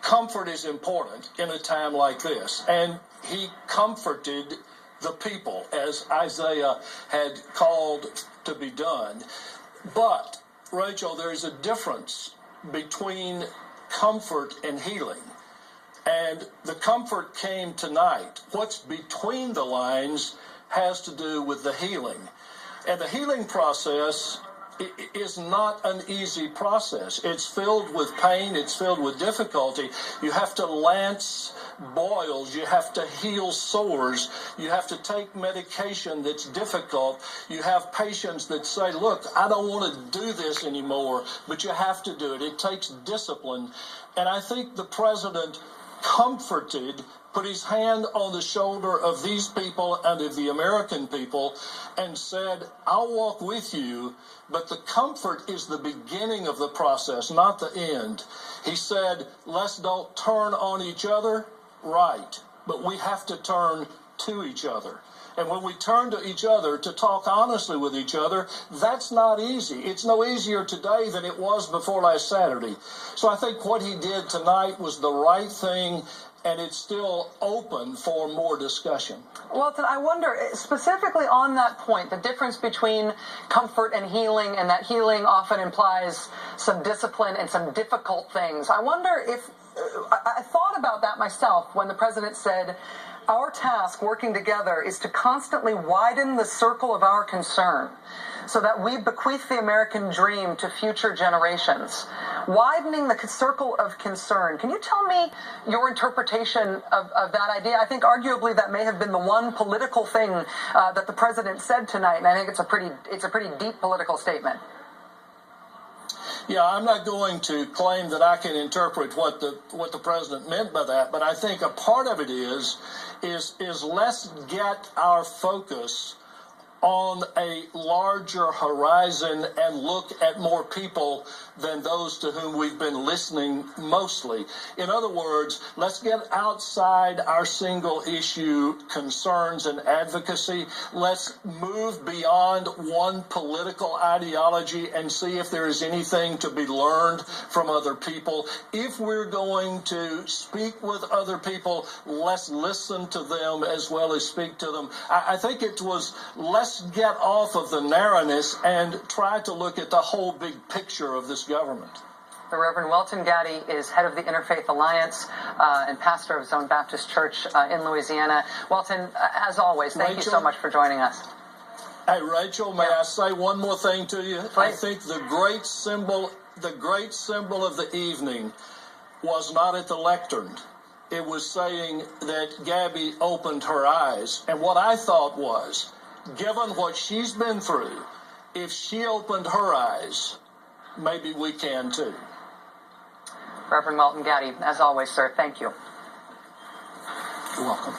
comfort is important in a time like this. And he comforted the people, as Isaiah had called to be done. But, Rachel, there is a difference between comfort and healing. And the comfort came tonight. What's between the lines has to do with the healing. And the healing process is not an easy process. It's filled with pain. It's filled with difficulty. You have to lance boils. You have to heal sores. You have to take medication that's difficult. You have patients that say, look, I don't want to do this anymore, but you have to do it. It takes discipline. And I think the president comforted, put his hand on the shoulder of these people and of the American people and said, I'll walk with you, but the comfort is the beginning of the process, not the end. He said, let's don't turn on each other, right, but we have to turn to each other. And when we turn to each other to talk honestly with each other, that's not easy. It's no easier today than it was before last Saturday. So I think what he did tonight was the right thing, and it's still open for more discussion. Walton, I wonder, specifically on that point, the difference between comfort and healing, and that healing often implies some discipline and some difficult things. I wonder if, I thought about that myself when the president said, our task working together is to constantly widen the circle of our concern so that we bequeath the American dream to future generations. Widening the circle of concern. Can you tell me your interpretation of that idea? I think arguably that may have been the one political thing that the president said tonight, and I think it's a pretty deep political statement. Yeah, I'm not going to claim that I can interpret what the president meant by that, but I think a part of it is let's get our focus on a larger horizon and look at more people than those to whom we've been listening mostly. In other words, let's get outside our single issue concerns and advocacy. Let's move beyond one political ideology and see if there is anything to be learned from other people. If we're going to speak with other people, let's listen to them as well as speak to them. I think it was let's get off of the narrowness and try to look at the whole big picture of this government. The Reverend Welton Gaddy is head of the Interfaith Alliance and pastor of Zone Baptist Church in Louisiana. Welton, as always, thank you so much for joining us. Hey, Rachel, may I say one more thing to you? Please. I think the great symbol of the evening was not at the lectern. It was saying that Gabby opened her eyes. And what I thought was, given what she's been through, if she opened her eyes, maybe we can too. Reverend Welton Gaddy, as always, sir, thank you. You're welcome.